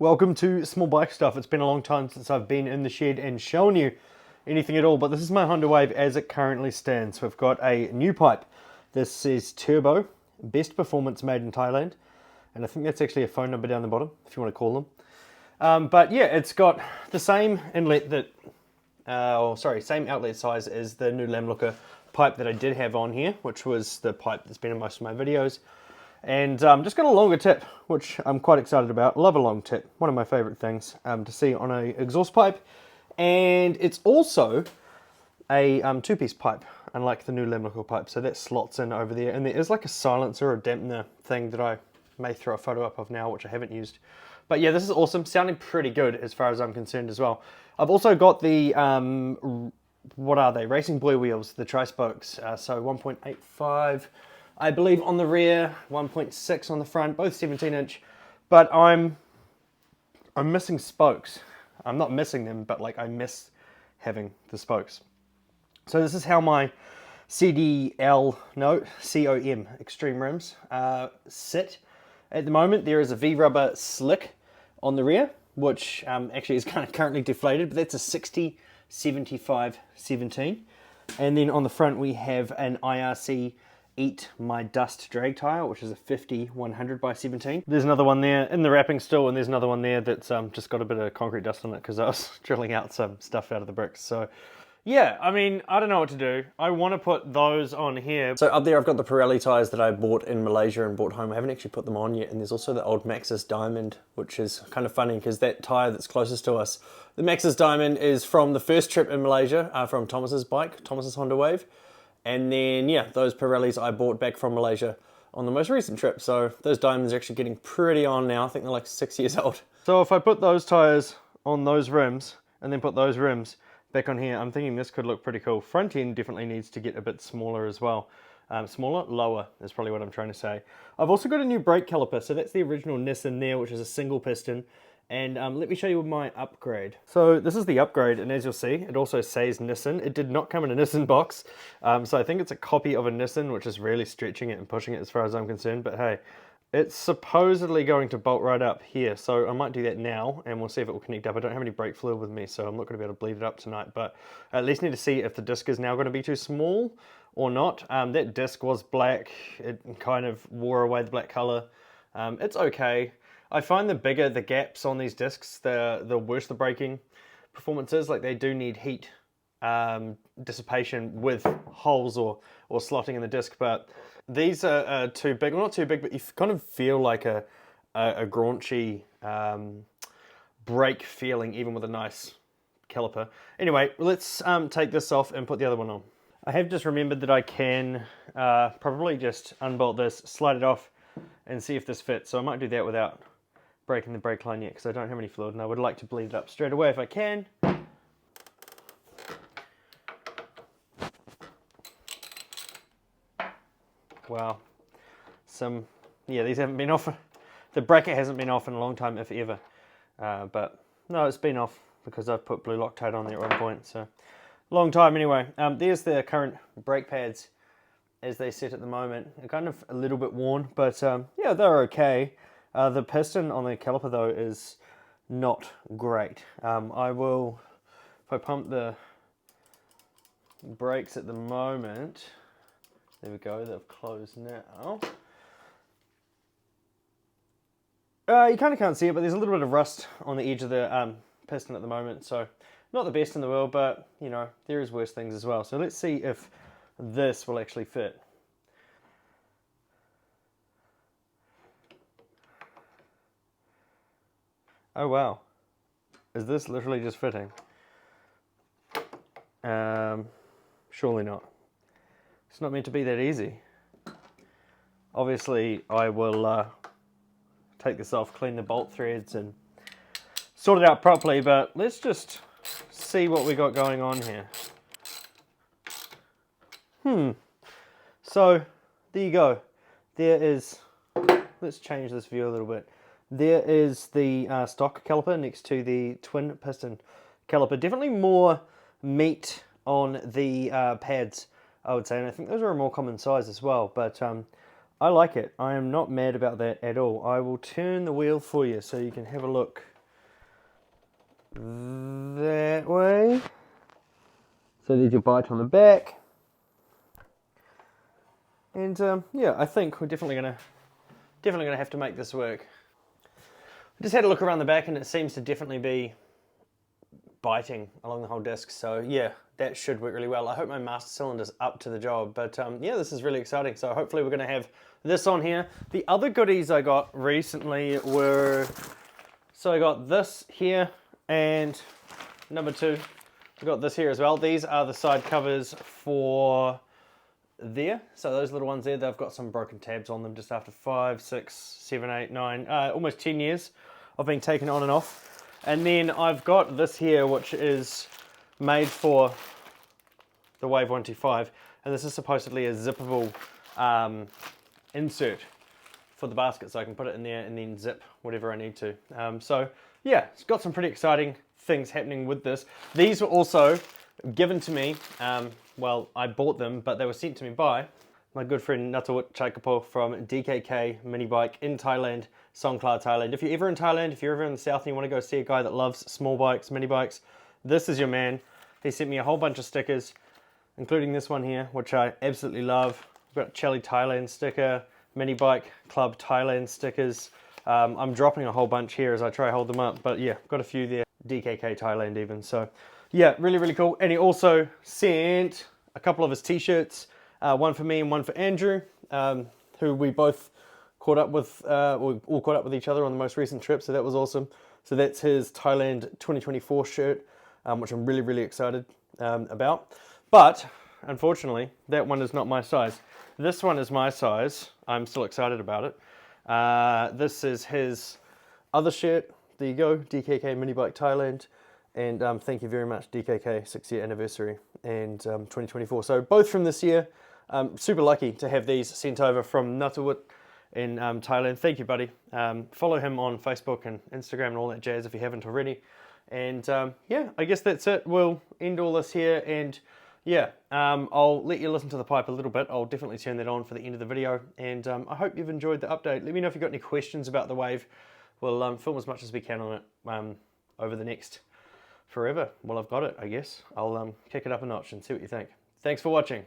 Welcome to Small Bike Stuff. It's been a long time since I've been in the shed and shown you anything at all, but this is my Honda Wave as it currently stands. We've got a new pipe. This says Turbo, best performance made in Thailand, and I think that's actually a phone number down the bottom if you want to call them. But yeah, it's got the same inlet that, same outlet size as the new Lamlooker pipe that I did have on here, which was the pipe that's been in most of my videos. And just got a longer tip, which I'm quite excited about. Love a long tip, one of my favorite things to see on a exhaust pipe. And it's also a two-piece pipe, unlike the new Lamlooker pipe. So that slots in over there, and there is like a silencer or dampener thing that I may throw a photo up of now, which I haven't used. But yeah, this is awesome, sounding pretty good as far as I'm concerned as well. I've also got the, what are they, Racing Boy wheels, the tri-spokes, so 1.85, I believe on the rear, 1.6 on the front, both 17-inch, but I'm missing spokes. I'm not missing them, but like I miss having the spokes. So this is how my COM Extreme rims sit. At the moment, there is a V-rubber slick on the rear, which actually is kind of currently deflated, but that's a 60, 75, 17. And then on the front, we have an IRC Eat My Dust drag tire, which is a 50 100 by 17. There's another one there in the wrapping still, and there's another one there that's just got a bit of concrete dust on it because I was drilling out some stuff out of the bricks. So yeah, I mean, I don't know what to do. I want to put those on here. So up there I've got the Pirelli tires that I bought in Malaysia and bought home. I haven't actually put them on yet, and there's also the old Maxxis Diamond, which is kind of funny because that tire that's closest to us, the Maxxis Diamond, is from the first trip in Malaysia, from Thomas's bike, Thomas's Honda Wave. And then, yeah, those Pirellis I bought back from Malaysia on the most recent trip. So those Diamonds are actually getting pretty on now. I think they're like 6 years old. So if I put those tires on those rims and then put those rims back on here, I'm thinking this could look pretty cool. Front end definitely needs to get a bit smaller as well. Lower is probably what I'm trying to say. I've also got a new brake caliper. So that's the original Nissan there, which is a single piston. And let me show you my upgrade. So this is the upgrade, and as you'll see, it also says Nissan. It did not come in a Nissan box, so I think it's a copy of a Nissan, which is really stretching it and pushing it as far as I'm concerned. But hey, it's supposedly going to bolt right up here, so I might do that now, and we'll see if it will connect up. I don't have any brake fluid with me, so I'm not going to be able to bleed it up tonight, but I at least need to see if the disc is now going to be too small or not. That disc was black. It kind of wore away the black color. It's okay. I find the bigger the gaps on these discs, the worse the braking performance is. Like, they do need heat dissipation with holes or slotting in the disc, but these are too big. Well, not too big, but you kind of feel like a graunchy brake feeling, even with a nice caliper. Anyway, let's take this off and put the other one on. I have just remembered that I can probably just unbolt this, slide it off, and see if this fits. So I might do that without breaking the brake line yet, because I don't have any fluid and I would like to bleed it up straight away if I can. Wow. These haven't been off. The bracket hasn't been off in a long time, if ever. But no, it's been off because I've put blue Loctite on there at one point. So long time anyway. There's the current brake pads as they sit at the moment. They're kind of a little bit worn, but yeah, they're okay. The piston on the caliper though is not great. If I pump the brakes at the moment, there we go, they've closed now. You kind of can't see it, but there's a little bit of rust on the edge of the piston at the moment, so not the best in the world, but you know, there is worse things as well. So let's see if this will actually fit. Oh wow, is this literally just fitting? Surely not. It's not meant to be that easy. Obviously I will take this off, clean the bolt threads and sort it out properly, but let's just see what we got going on here. So there you go. There is, let's change this view a little bit. There is the stock caliper next to the twin piston caliper. Definitely more meat on the pads, I would say, and I think those are a more common size as well, but I like it. I am not mad about that at all. I will turn the wheel for you so you can have a look that way. So there's your bite on the back. And yeah, I think we're definitely gonna have to make this work. I just had a look around the back and it seems to definitely be biting along the whole disc. So yeah, that should work really well. I hope my master cylinder's up to the job, but yeah, this is really exciting. So hopefully we're gonna have this on here. The other goodies I got recently were, so I got this here, and number two, I got this here as well. These are the side covers for there. So those little ones there, they've got some broken tabs on them just after 5, 6, 7, 8, 9, almost 10 years of being taken on and off. And then I've got this here, which is made for the Wave 125, and this is supposedly a zippable insert for the basket, so I can put it in there and then zip whatever I need to. So yeah, it's got some pretty exciting things happening with this. These were also given to me, well, I bought them, but they were sent to me by my good friend Nuttawut from DKK Minibike in Thailand, Songkhla, Thailand. If you're ever in Thailand, if you're ever in the south and you want to go see a guy that loves small bikes, mini bikes, this is your man. He sent me a whole bunch of stickers, including this one here, which I absolutely love. I've got Chelly Thailand sticker, Mini Bike Club Thailand stickers. I'm dropping a whole bunch here as I try to hold them up, but yeah, got a few there. DKK Thailand even. So yeah, really, really cool. And he also sent a couple of his t-shirts, one for me and one for Andrew, who we both caught up with, we all caught up with each other on the most recent trip, so that was awesome. So that's his Thailand 2024 shirt, which I'm really, really excited about. But unfortunately, that one is not my size. This one is my size. I'm still excited about it. This is his other shirt. There you go, DKK Minibike Thailand. And thank you very much, DKK, 6-year anniversary and 2024. So both from this year. Super lucky to have these sent over from Nuttawut in Thailand. Thank you, buddy. Follow him on Facebook and Instagram and all that jazz if you haven't already. And yeah, I guess that's it. We'll end all this here, and yeah, I'll let you listen to the pipe a little bit. I'll definitely turn that on for the end of the video, and I hope you've enjoyed the update. Let me know if you've got any questions about the Wave. We'll film as much as we can on it over the next forever. Well, I've got it, I guess. I'll kick it up a notch and see what you think. Thanks for watching.